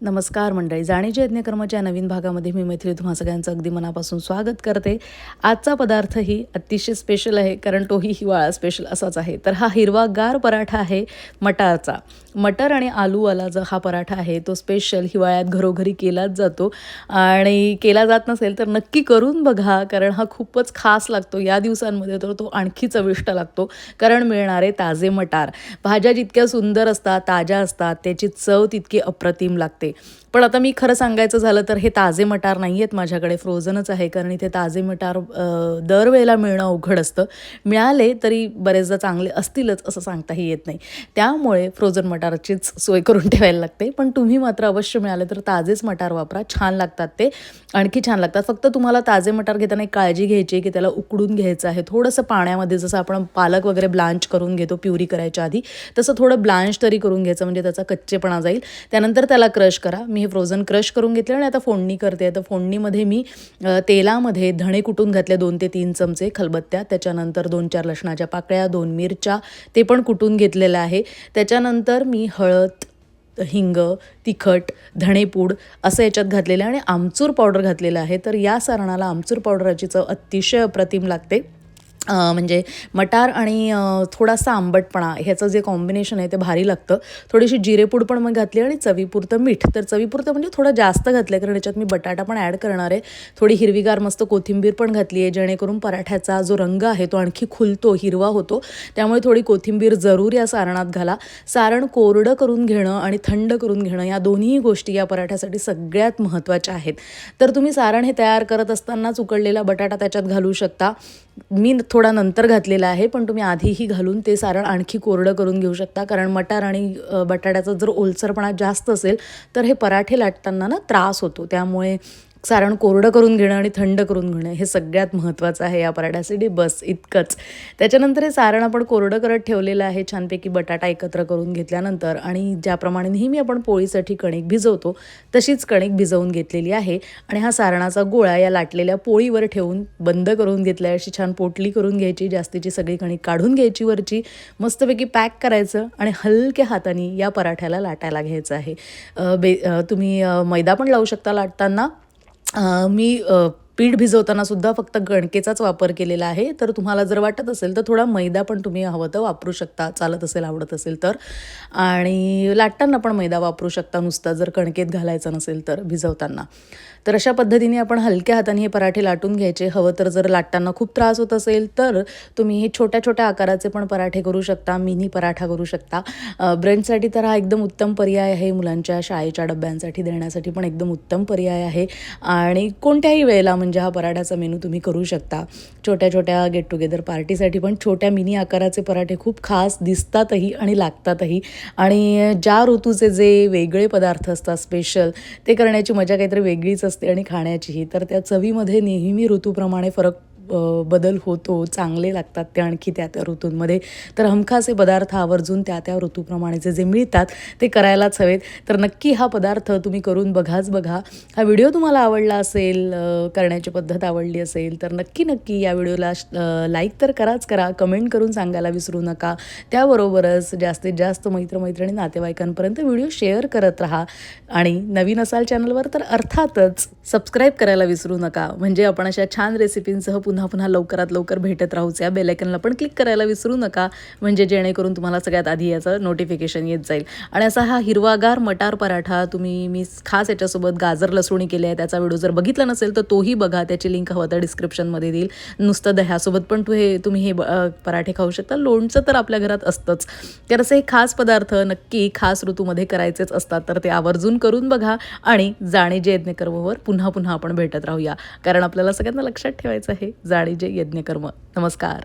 नमस्कार मंडळी, जाणीचे यज्ञकर्माच्या नवीन भागामध्ये मी मैथिली तुम्हा सगळ्यांचं अगदी मनापासून स्वागत करते. आजचा पदार्थही अतिशय स्पेशल आहे, कारण तोही हिवाळा स्पेशल असाच आहे. तर हा हिरवागार पराठा आहे मटारचा. मटर आणि आलूवाला जो हा पराठा आहे तो स्पेशल हिवाळ्यात घरोघरी केलाच जातो आणि केला जात नसेल तर नक्की करून बघा, कारण हा खूपच खास लागतो. या दिवसांमध्ये तर तो आणखी चविष्ट लागतो, कारण मिळणारे ताजे मटार. भाज्या जितक्या सुंदर असतात, ताज्या असतात, त्याची चव तितकी अप्रतिम लागते. पण आता मी खरं सांगायचं झालं तर हे ताजे मटार नाही आहेत माझ्याकडे, फ्रोझनच आहे, कारण इथे ताजे मटार दरवेळेला मिळणं अवघड असतं. मिळाले तरी बरेचदा चांगले असतीलच असं सांगताही येत नाही. त्यामुळे फ्रोझन मटारचीच सोय करून ठेवायला लागते. पण तुम्ही मात्र अवश्य मिळाले तर ताजेच मटार वापरा, छान लागतात ते, आणखी छान लागतात. फक्त तुम्हाला ताजे मटार घेताना एक काळजी घ्यायची की त्याला उकडून घ्यायचं आहे थोडंसं पाण्यामध्ये. जसं आपण पालक वगैरे ब्लांच करून घेतो प्युरी करायच्या आधी, तसं थोडं ब्लांच तरी करून घ्यायचं, म्हणजे त्याचा कच्चेपणा जाईल. त्यानंतर त्याला क्रश करा. मी हे फ्रोझन क्रश करून घेतले आणि आता फोडणी करते. तर फोडणीमध्ये मी तेलामध्ये धणे कुटून घातले 2 ते 3 चमचे खलबत्त्यात. त्याच्यानंतर 2-4 लसणाच्या पाकळ्या, 2 मिरच्या ते पण कुटून घेतलेलं आहे. त्याच्यानंतर मी हळद, हिंग, तिखट, धणेपूड असं याच्यात घातलेलं आहे आणि आमचूर पावडर घातलेलं आहे. तर या सारणाला आमचूर पावडराची चव अतिशय अप्रतिम लागते. म्हणजे मटार आणि थोडासा आंबटपणा ह्याचं जे कॉम्बिनेशन आहे ते भारी लागतं. थोडीशी जिरेपूड पण मग घातली आणि चवीपुरतं मीठ. तर चवीपुरतं म्हणजे थोडं जास्त घातलं, कारण याच्यात मी बटाटा पण ॲड करणार आहे. थोडी हिरवीगार मस्त कोथिंबीर पण घातली आहे, जेणेकरून पराठ्याचा जो रंग आहे तो आणखी खुलतो, हिरवा होतो. त्यामुळे थोडी कोथिंबीर जरूर या सारणात घाला. सारण कोरडं करून घेणं आणि थंड करून घेणं या दोन्ही गोष्टी या पराठ्यासाठी सगळ्यात महत्त्वाच्या आहेत. तर तुम्ही सारण हे तयार करत असतानाच उकडलेला बटाटा त्याच्यात घालू शकता. मी थोडा नंतर घातलेला आहे, पण तुम्ही आधीही घालून ते सारण आणखी कोरडं करून घेऊ शकता, कारण मटार आणि बटाट्याचा जर ओलसरपणा जास्त असेल तर हे पराठे लाटताना ना त्रास होतो. त्यामुळे सारण कोरडं करून घेणं आणि थंड करून घेणं हे सगळ्यात महत्त्वाचं आहे या पराठ्यासाठी. बस इतकंच. त्याच्यानंतर हे सारण आपण कोरडं करत ठेवलेलं आहे छानपैकी बटाटा एकत्र करून घेतल्यानंतर, आणि ज्याप्रमाणे नेहमी आपण पोळीसाठी कणिक भिजवतो तशीच कणिक भिजवून घेतलेली आहे. आणि हा सारणाचा गोळा या लाटलेल्या पोळीवर ठेवून बंद करून घेतला आहे. अशी छान पोटली करून घ्यायची, जास्तीची सगळी कणिक काढून घ्यायची वरची, मस्तपैकी पॅक करायचं आणि हलक्या हाताने या पराठ्याला लाटायला घ्यायचं आहे. तुम्ही मैदा पण लावू शकता लाटताना. मी पीठ भिजवताना सुद्धा फक्त कणकेचाच वापर केलेला आहे. तर तुम्हाला जर वाटत असेल तर थोडा मैदा पण तुम्ही हवं तर वापरू शकता, चालत असेल, आवडत असेल तर. आणि लाटताना पण मैदा वापरू शकता नुसता, जर कणकेत घालायचं नसेल तर भिजवताना. तर अशा पद्धतीने आपण हलक्या हाताने हे पराठे लाटून घ्यायचे. हवं तर जर लाटताना खूप त्रास होत असेल तर तुम्ही हे छोट्या छोट्या आकाराचे पण पराठे करू शकता, मिनी पराठा करू शकता. ब्रंचसाठी तर हा एकदम उत्तम पर्याय आहे. मुलांच्या शाळेच्या डब्यांसाठी देण्यासाठी पण एकदम उत्तम पर्याय आहे. आणि कोणत्याही वेळेला म्हणजे हा पराठ्याचा मेनू तुम्ही करू शकता. छोट्या छोट्या गेट टुगेदर पार्टीसाठी पण छोट्या मिनी आकाराचे पराठे खूप खास दिसतातही आणि लागतातही. आणि ज्या ऋतूचे जे वेगळे पदार्थ असतात स्पेशल, ते करण्याची मजा काहीतरी वेगळीच असते आणि खाण्याचीही. तर त्या चवीमध्ये नेहमी ऋतूप्रमाणे बदल होतो, चांगले लागतात ते आणखी त्या त्या ऋतूंमध्ये. तर हमखास हे पदार्थ आवर्जून त्या त्या ऋतूप्रमाणेचे जे मिळतात ते करायलाच हवेत. तर नक्की हा पदार्थ तुम्ही करून बघाच बघा. हा व्हिडिओ तुम्हाला आवडला असेल, करण्याची पद्धत आवडली असेल तर नक्की नक्की या व्हिडिओला लाईक तर कराच करा, कमेंट करून सांगायला विसरू नका. त्याबरोबरच जास्तीत जास्त मैत्रिणी नातेवाईकांपर्यंत व्हिडिओ शेअर करत राहा. आणि नवीन असाल चॅनलवर तर अर्थातच सबस्क्राईब करायला विसरू नका, म्हणजे आपण अशा छान रेसिपींसह पुन्हा पुन्हा लवकरात लवकर भेटत राहूच. या बेल आयकॉनला पण क्लिक करायला विसरू नका, म्हणजे जेणेकरून तुम्हाला सगळ्यात आधी याचं नोटिफिकेशन येत जाईल. आणि असा हा हिरवागार मटार पराठा मी खास याच्यासोबत गाजर लसूणी केले आहे, त्याचा व्हिडिओ जर बघितला नसेल तर तोही बघा, त्याची लिंक हवं तर डिस्क्रिप्शनमध्ये देईल. नुसतं दह्यासोबत पण तुम्ही हे पराठे खाऊ शकता. लोणचं तर आपल्या घरात असतंच. तर असे खास पदार्थ नक्की खास ऋतूमध्ये करायचेच असतात, तर ते आवर्जून करून बघा. आणि जाणीचे यज्ञकर्मवर पुन्हा पुन्हा आपण भेटत राहूया, कारण आपल्याला सगळ्यांना लक्षात ठेवायचं आहे जाणीचे यज्ञकर्म. नमस्कार.